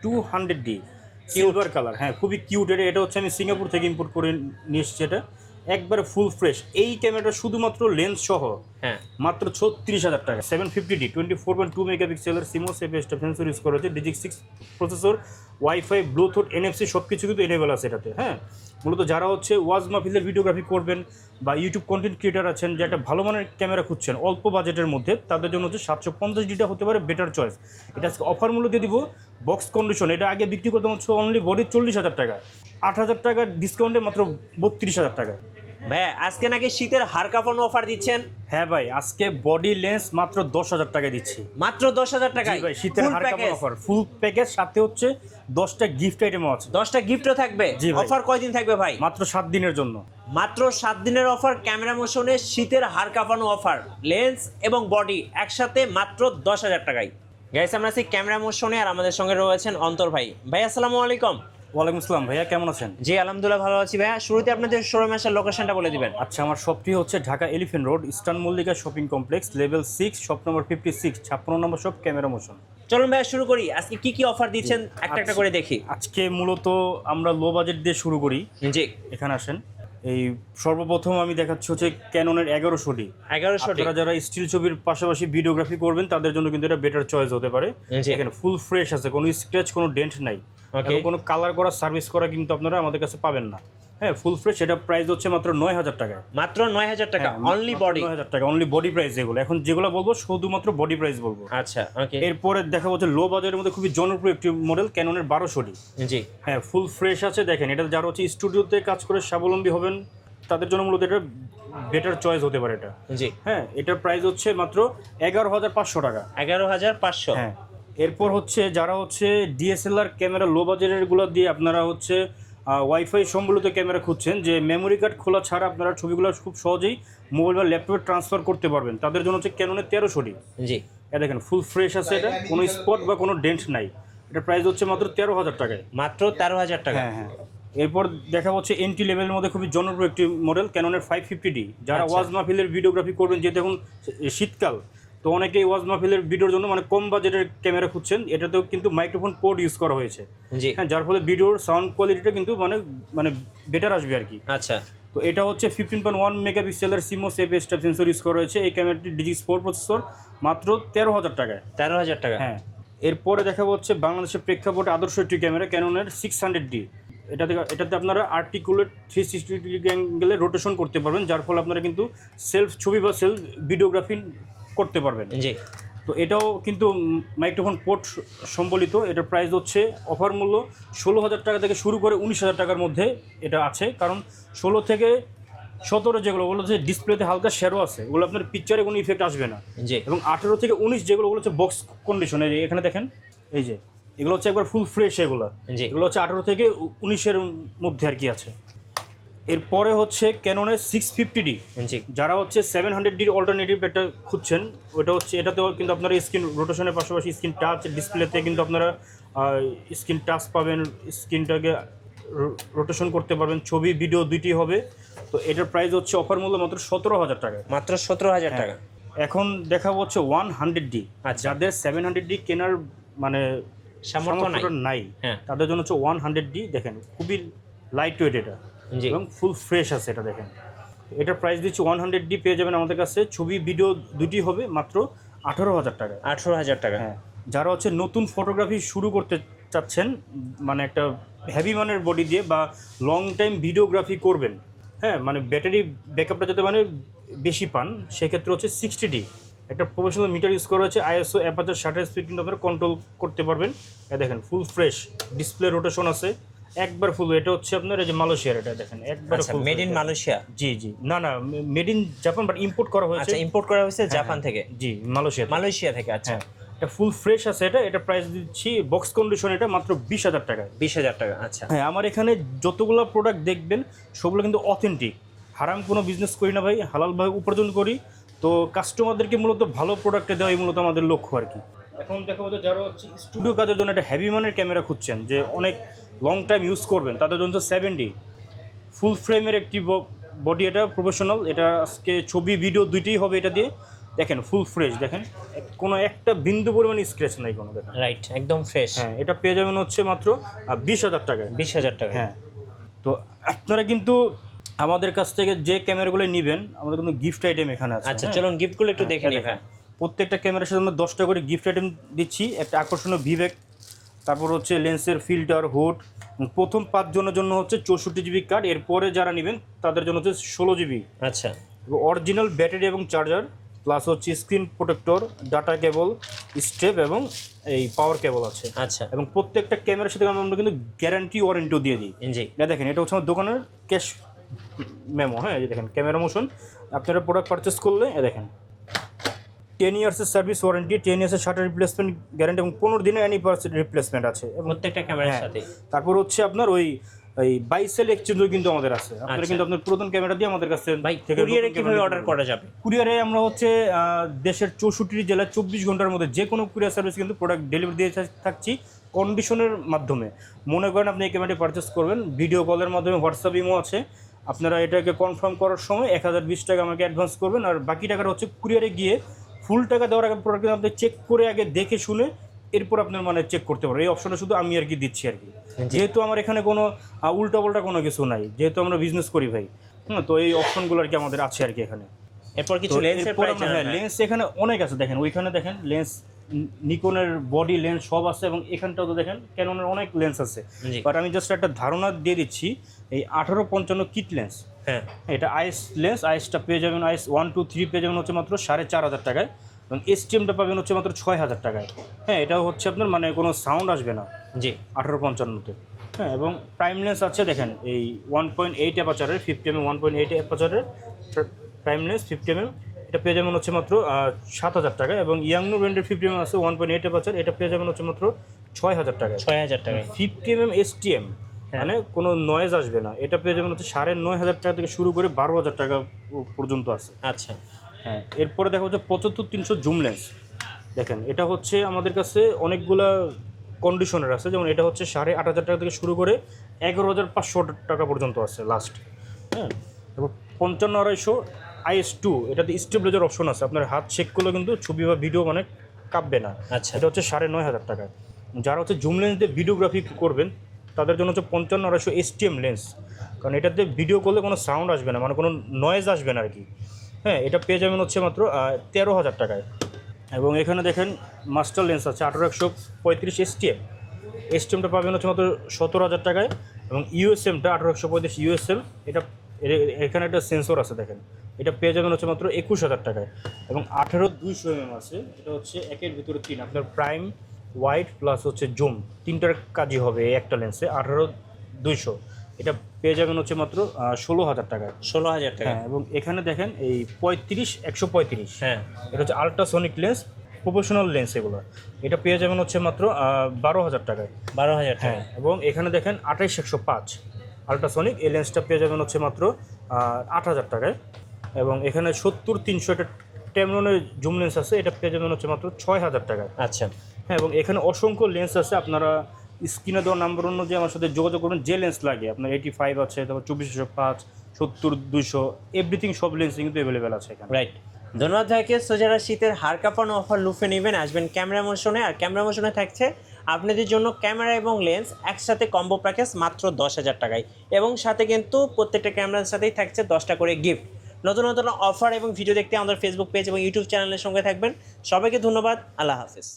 200D silver colour, হ্যাঁ খুবই cute. এটা হচ্ছে আমি সিঙ্গাপুর থেকে ইম্পোর্ট করে নিয়ে এসেছি। এটা একবারে ফুল ফ্রেশ। এই ক্যামেরাটা শুধুমাত্র লেন্স সহ হ্যাঁ মাত্র 36,000 টাকা। 750D 24.2 মেগাপিক্সেলের সিমোস এফএসটা সেন্সর ইউজ করা হচ্ছে, ডিজিক্স 6 প্রসেসর, ওয়াইফাই, ব্লুটুথ, এনএফসি সব কিছু কিন্তু এনেবল আছে এটাতে। হ্যাঁ, মূলত যারা হচ্ছে ওয়াজ মাহফিলের ভিডিওগ্রাফি করবেন বা ইউটিউব কন্টেন্ট ক্রিয়েটার আছেন, যে একটা ভালো মানের ক্যামেরা খুঁজছেন অল্প বাজেটের মধ্যে, তাদের জন্য হচ্ছে 750Dটা হতে পারে বেটার চয়েস। এটা আজকে অফার মূল্য দিয়ে দিব বক্স কন্ডিশন। এটা আগে বিক্রি করতাম হচ্ছে অনলি বডি 40,000 টাকা, 8,000 টাকার ডিসকাউন্টে মাত্র 32,000 টাকা। ভাই আজকে নাকি শীতের হাড় কাঁপানো অফার দিচ্ছেন? হ্যাঁ ভাই, আজকে বডি লেন্স মাত্র 10,000 টাকা দিচ্ছি। মাত্র 10,000 টাকায় ভাই শীতের হাড় কাঁপানো অফার, ফুল প্যাকেজ, সাথে হচ্ছে 10টা গিফট আইটেমও আছে। 10টা গিফটও থাকবে। অফার কয়দিন থাকবে ভাই? মাত্র 7 দিনের জন্য। মাত্র 7 দিনের অফার। ক্যামেরা মোশনে শীতের হাড় কাঁপানো অফার, লেন্স এবং বডি একসাথে মাত্র 10,000 টাকায়। গাইস আমরা আছি ক্যামেরা মোশনে, আর আমাদের সঙ্গে রয়েছেন অন্তর ভাই। ভাই আসসালামু আলাইকুম। ওয়ালাইকুম আসসালাম ভাইয়া, কেমন আছেন? জি আলহামদুলিল্লাহ ভালো আছি ভাইয়া। শুরুতে আপনাদের শোরুমে আসার লোকেশনটা বলে দিবেন। আচ্ছা, আমার শপটি হচ্ছে Dhaka elephant road, eastern Mallika shopping complex, level 6, shop number 56, 56 নম্বর শপ, ক্যামেরা মোশন। চলুন ভাইয়া শুরু করি। আজকে কি কি অফার দিচ্ছেন একটা একটা করে দেখি। আজকে মূলত আমরা লো বাজেট দিয়ে শুরু করি। জি, এখানে আসেন। এই সর্বপ্রথম আমি দেখাচ্ছি হচ্ছে ক্যাননের 1100D। 1100 আপনারা যারা স্টিল ছবির পাশাপাশি ভিডিওগ্রাফি করবেন তাদের জন্য কিন্তু এটা বেটার চয়েস হতে পারে। জি। এখানে ফুল ফ্রেশ আছে, কোনো স্ক্র্যাচ, কোনো ডেন্ট নাই, এবং কোনো কালার করা সার্ভিস করা কিন্তু আপনারা আমাদের কাছে পাবেন না। হ্যাঁ, ফুল ফ্রেশ। এটা প্রাইস হচ্ছে মাত্র 9,000 টাকা। মাত্র 9,000 টাকা অনলি বডি। 9,000 টাকা অনলি বডি প্রাইস। যেগুলো এখন যেগুলো বলবো শুধুমাত্র বডি প্রাইস বলবো। আচ্ছা ওকে। এরপরে দেখা হচ্ছে লো বাজারের মধ্যে খুবই জনপ্রিয় একটি মডেল ক্যাননের 1200D। জি হ্যাঁ, ফুল ফ্রেশ আছে। দেখেন, এটা যারা হচ্ছে স্টুডিওতে কাজ করে স্বাবলম্বী হবেন তাদের জন্য মূলত এটা বেটার চয়েস হতে পারে এটা। জি। হ্যাঁ, এটার প্রাইস হচ্ছে মাত্র 11,500 টাকা। 11,500। হ্যাঁ, এরপর হচ্ছে যারা হচ্ছে ডিএসএলআর ক্যামেরা লো বাজারেরগুলো দিয়ে আপনারা হচ্ছে ওয়াইফাই সম্বলিত ক্যামেরা খুঁজছেন, যে মেমোরি কার্ড খোলা ছাড়া আপনারা ছবিগুলো খুব সহজেই মোবাইল বা ল্যাপটপে ট্রান্সফার করতে পারবেন, তাদের জন্য হচ্ছে ক্যাননের 1300D। জি। এটা দেখেন ফুল ফ্রেশ আছে, এটা কোনো স্পট বা কোনো ডেন্ট নাই। এটা প্রাইস হচ্ছে মাত্র 13,000 টাকায়। মাত্র 13,000 টাকা। হ্যাঁ হ্যাঁ। এরপর দেখা হচ্ছে এন্ট্রি লেভেলের মধ্যে খুবই জনপ্রিয় একটি মডেল ক্যাননের 550D। যারা ওয়াজ মাহফিলের ভিডিওগ্রাফি করবেন, যে দেখুন শীতকাল তো অনেকেই ওয়াজ মাহফিলের ভিডিওর জন্য মানে কম বাজেটের ক্যামেরা খুঁজছেন। এটাতেও কিন্তু মাইক্রোফোন পোর্ট ইউজ করা হয়েছে। জি। হ্যাঁ, যার ফলে ভিডিওর সাউন্ড কোয়ালিটিটা কিন্তু মানে মানে বেটার আসবে আর কি। আচ্ছা। তো এটা হচ্ছে 15.1 মেগাপিক্সেলের সিমোস এফএসটা সেন্সর ইউজ করা হয়েছে। এই ক্যামেরাটি ডিজিক্স 4 প্রসেসর, মাত্র 13,000 টাকায়। 13,000 টাকা। হ্যাঁ, এরপরে দেখাবো হচ্ছে বাংলাদেশের প্রেক্ষাপটে আদর্শ একটি ক্যামেরা ক্যাননের 600D। এটাতে আপনারা আর্টিকুলেট 360 ডিগ্রি অ্যাঙ্গেলে রোটেশন করতে পারবেন, যার ফলে আপনারা কিন্তু সেলফ ছবি বা সেলফ ভিডিওগ্রাফি করতে পারবেন। জি। তো এটাও কিন্তু মাইক্রোফোন পোর্ট সম্বলিত। এটার প্রাইস হচ্ছে অফার মূল্য 16,000 টাকা থেকে শুরু করে 19,000 টাকার মধ্যে এটা আছে। কারণ 16 থেকে 17 যেগুলো, ওগুলো হচ্ছে ডিসপ্লেতে হালকা শ্যাডো আছে, ওগুলো আপনার পিকচারে কোনো ইফেক্ট আসবে না। জি। এবং 18 থেকে 19 যেগুলো, ওগুলো হচ্ছে বক্স কন্ডিশনে। এখানে দেখেন, এই যে এগুলো হচ্ছে একবার ফুল ফ্রেশ। এগুলো জি। এগুলো হচ্ছে 18 থেকে 19-এর মধ্যে আর কি আছে। এরপরে হচ্ছে ক্যাননের 650D। জি। যারা হচ্ছে 700D অল্টারনেটিভ একটা খুঁজছেন, ওটা হচ্ছে এটাতেও কিন্তু আপনারা স্ক্রিন রোটেশনের পাশাপাশি স্ক্রিন টাচ ডিসপ্লেতে কিন্তু আপনারা স্ক্রিন টাচ পাবেন, স্ক্রিনটাকে রোটেশন করতে পারবেন, ছবি ভিডিও দুইটি হবে। তো এটার প্রাইস হচ্ছে অফার মূল্য মাত্র 17,000 টাকা। মাত্র 17,000 টাকা। এখন দেখাবো হচ্ছে 100D। যাদের 700D কেনার মানে সামর্থ্য নাই, হ্যাঁ, তাদের জন্য হচ্ছে 100D। দেখেন খুবই লাইট ওয়েট এটা, এবং ফুল ফ্রেশ আছে এটা। দেখেন এটার প্রাইস দিচ্ছি 100D পেয়ে যাবেন আমাদের কাছে, ছবি ভিডিও দুটি হবে, মাত্র 18,000 টাকা। 18,000 টাকা। হ্যাঁ, যারা হচ্ছে নতুন ফটোগ্রাফি শুরু করতে চাচ্ছেন, মানে একটা হেভি মানের বডি দিয়ে বা লং টাইম ভিডিওগ্রাফি করবেন, হ্যাঁ মানে ব্যাটারি ব্যাকআপটা যাতে মানে বেশি পান, সেক্ষেত্রে হচ্ছে 60D একটা প্রফেশনাল মিটার ইউজ করা হচ্ছে। আইএসও অ্যাপারচার শাটার স্পিড কিন্তু আপনারা কন্ট্রোল করতে পারবেন। দেখেন ফুল ফ্রেশ, ডিসপ্লে রোটেশন আছে একবার ফুল। এটা হচ্ছে আপনার এই যে মালয়েশিয়ার, এটা দেখেন একবার ফুল মেড ইন মালয়েশিয়া। জি জি, না না, made in Japan, but import করা হয়েছে। আচ্ছা, ইম্পোর্ট করা হয়েছে জাপান থেকে। জি, মালয়েশিয়া থেকে। আচ্ছা, এটা ফুল ফ্রেশ আছে। এটা প্রাইস দিচ্ছি বক্স কন্ডিশন, এটা মাত্র 20,000 টাকা। 20,000 টাকা। আচ্ছা। হ্যাঁ, আমার এখানে যতগুলো প্রোডাক্ট দেখবেন সবগুলো কিন্তু অথেন্টিক। হারাম কোনো বিজনেস করি না ভাই, হালালভাবে উপার্জন করি। তো কাস্টমারদেরকে মূলত ভালো প্রোডাক্টে দেওয়াই মূলত আমাদের লক্ষ্য আর কি। এখন দেখাবো যে যারা হচ্ছে স্টুডিও কাজের জন্য একটা হেভি মানের ক্যামেরা খুঁজছেন, যে অনেক লং টাইম ইউজ করবেন, তাদের জন্য 7D ফুল ফ্রেমের একটি বডি। এটা প্রফেশনাল, এটা আজকে ছবি ভিডিও দুইটাই হবে এটা দিয়ে। দেখেন ফুল ফ্রেশ, দেখেন কোনো একটা বিন্দু পরিমাণ স্ক্র্যাচ নাই কোনো, দেখেন রাইট, একদম ফ্রেশ। হ্যাঁ, এটা পেয়ে যাবেন হচ্ছে মাত্র 20,000 টাকায়। 20,000 টাকা। হ্যাঁ, তো আপনারা কিন্তু আমাদের কাছ থেকে যে ক্যামেরাগুলো নেবেন, আমাদের কিন্তু গিফট আইটেম এখানে আছে। আচ্ছা, হ্যাঁ? চলুন গিফটগুলো একটু দেখে নিই। দেখেন, প্রত্যেকটা ক্যামেরার সাথে আমরা 10টা করে গিফট আইটেম দিচ্ছি। একটা আকর্ষণীয় ভিভেক, তারপর হচ্ছে লেন্সের ফিল্টার, হুড। প্রথম 5 জনের জন্য হচ্ছে 64 জিবি কার্ড, এরপরে যারা নেবেন তাদের জন্য হচ্ছে 16 জিবি। আচ্ছা, এবং অরিজিনাল ব্যাটারি এবং চার্জার, প্লাস হচ্ছে screen protector, data cable, step এবং এই পাওয়ার কেবল আছে। আচ্ছা, এবং প্রত্যেকটা ক্যামেরার সাথে আমরা কিন্তু গ্যারান্টি ওয়ারেন্টিও দিয়ে দিই। জি, এটা দেখেন, এটা হচ্ছে আমার দোকানের ক্যাশ মেমো। হ্যাঁ, এই যে দেখেন ক্যামেরা মোশন, আপনারা প্রোডাক্ট পারচেস করলে এ দেখেন 10 ইয়ার্সের সার্ভিস ওয়ারেন্টি, 10 ইয়ার্সের শাটার রিপ্লেসমেন্ট গ্যারান্টি এবং 15 দিনের অ্যানি রিপ্লেসমেন্ট আছে। এবং প্রত্যেকটা ক্যামেরার সাথে। তারপর হচ্ছে আপনার ওই বাইসেল এক্সচেঞ্জও কিন্তু আমাদের আছে। আপনারা কিন্তু আপনার পুরাতন ক্যামেরা দিয়ে আমাদের কাছে ভাই, কুরিয়ারে কিভাবে অর্ডার করা যাবে? কুরিয়ারে আমরা হচ্ছে দেশের 64টি জেলায় 24 ঘন্টার মধ্যে যে কোনো কুরিয়ার সার্ভিস কিন্তু প্রোডাক্ট ডেলিভারি দিয়ে থাকছি কন্ডিশনের মাধ্যমে। মনে করেন আপনি এই ক্যামেরাটি পারচেস করবেন, ভিডিও কলের মাধ্যমে, হোয়াটসঅ্যাপ ইমো আছে, আপনারা এটাকে কনফার্ম করার সময় 1020 টাকা আমাকে অ্যাডভান্স করবেন, আর বাকি টাকাটা হচ্ছে কুরিয়ারে গিয়ে ফুল টাকা দেওয়ার আগে প্রোডাক্ট আপনি চেক করে আগে দেখে শুনে এরপর আপনার মানে চেক করতে পারবেন। এই অপশনটা শুধু আমি আর কি দিচ্ছি আর কি, যেহেতু আমার এখানে কোনো উল্টাপাল্টা কোনো কিছু নাই, যেহেতু আমরা বিজনেস করি ভাই। তো এই অপশনগুলো আর কি আমাদের আছে আর কি এখানে। এরপর কিছু লেন্সের প্রাইস জানাবেন। হ্যাঁ, লেন্স এখানে অনেক আছে। দেখেন ওইখানে দেখেন লেন্স, নিকনের বডি লেন্স সব আছে, এবং এখানটাও তো দেখেন ক্যাননের অনেক লেন্স আছে। বাট আমি জাস্ট একটা ধারণা দিয়ে দিচ্ছি, এই 1855 কিট লেন্স, হ্যাঁ, এটা আইএস লেন্স। আইএসটা পেয়ে যাবেন, আইএস 1, 2, 3 পেয়ে যাবেন হচ্ছে মাত্র 4,500 টাকায়, এবং এসটিএমটা পাবেন হচ্ছে মাত্র 6,000 টাকায়। হ্যাঁ, এটাও হচ্ছে আপনার মানে কোনো সাউন্ড আসবে না জি, 1855-তে। হ্যাঁ, এবং প্রাইম লেন্স আছে দেখেন, এই 1.8 অ্যাপাচারের 50 mm 1.8 অ্যাপাচারের প্রাইম লেন্স 50 mm, এটা পেয়ে যাবেন হচ্ছে মাত্র 7,000 টাকা। এবং ইয়াংনো ব্র্যান্ডের 50 mm আছে 1.8 অ্যাপাচার, এটা পেয়ে যাবেন হচ্ছে মাত্র 6,000 টাকায়। 6,000 টাকায় 50 mm এসটিএম, মানে কোনো নয়েজ আসবে না, এটা পেয়ে যাবেন হচ্ছে 9,500 টাকা থেকে শুরু করে 12,000 টাকা পর্যন্ত আছে। আচ্ছা, হ্যাঁ, এরপরে দেখা হচ্ছে 75-300 জুম লেন্স। দেখেন এটা হচ্ছে আমাদের কাছে অনেকগুলা কন্ডিশনের আছে, যেমন এটা হচ্ছে 8,500 টাকা থেকে শুরু করে 11,500 টাকা পর্যন্ত আছে লাস্ট। হ্যাঁ, এবং 55-250 IS2, এটাতে স্টেবিলাইজার অপশন আছে, আপনার হাত চেক করলে কিন্তু ছবি বা ভিডিও মানে কাঁপবে না। আচ্ছা, এটা হচ্ছে 9,500 টাকা। যারা হচ্ছে জুম লেন্স দিয়ে ভিডিওগ্রাফি করবেন তাদের জন্য হচ্ছে 55-250 STM লেন্স, কারণ এটাতে ভিডিও করলে কোনো সাউন্ড আসবে না, মানে কোনো নয়েজ আসবে না আর কি। হ্যাঁ, এটা পেয়ে যাবেন হচ্ছে মাত্র 13,000 টাকায়। এবং এখানে দেখেন মাস্টার লেন্স আছে 18-135 এসটিএমটা পাবেন হচ্ছে মাত্র 17,000 টাকায়। এবং ইউএসএমটা 18-135 ইউএসএম, এটা এখানে একটা সেন্সর আছে দেখেন, এটা পেয়ে যাবেন হচ্ছে মাত্র 21,000 টাকায়। এবং 18-200 mm আছে, এটা হচ্ছে একের ভিতরে 3, আপনার প্রাইম, ওয়াইড প্লাস হচ্ছে জুম, তিনটার কাজই হবে এই একটা লেন্সে। 18-200, এটা পেয়ে যাবেন হচ্ছে মাত্র 16,000 টাকায়। 16,000 টাকা। হ্যাঁ, এবং এখানে দেখেন এই 35-135, হ্যাঁ, এটা হচ্ছে আলট্রাসনিক লেন্স, প্রফেশনাল লেন্স এগুলো, এটা পেয়ে যাবেন হচ্ছে মাত্র 12,000 টাকায়। 12,000 টাকা। হ্যাঁ, এবং এখানে দেখেন 28-105 আলট্রাসনিক, এই লেন্সটা পেয়ে যাবেন হচ্ছে মাত্র 8,000 টাকায়। এবং এখানে 70-300 এটা টেমরনের জুম লেন্স আছে, এটা পেয়ে যাবেন হচ্ছে মাত্র 6,000 টাকায়। আচ্ছা, হ্যাঁ, এবং এখানে অসংখ্য লেন্স আছে, আপনারা স্ক্রিনে দেওয়া নাম্বার অনুযায়ী আমার সাথে যোগাযোগ করবেন, যে লেন্স লাগে আপনার 85 আছে, তারপর 24-105, 70-200, এভরিথিং সব লেন্সই কিন্তু অ্যাভেলেবেল আছে এখানে। রাইট, ধন্যবাদ ভাইকে। সো যারা শীতের হাড় কাঁপানো অফার লুফে নেবেন, আসবেন ক্যামেরা মোশনে। আর ক্যামেরা মোশনে থাকছে আপনাদের জন্য ক্যামেরা এবং লেন্স একসাথে কম্বো প্যাকেজ মাত্র 10,000 টাকায়, এবং সাথে কিন্তু প্রত্যেকটা ক্যামেরার সাথেই থাকছে 10টা করে গিফট। নতুন নতুন অফার এবং ভিডিও দেখতে আমাদের ফেসবুক পেজ এবং ইউটিউব চ্যানেলের সঙ্গে থাকবেন। সবাইকে ধন্যবাদ, আল্লাহ হাফেজ।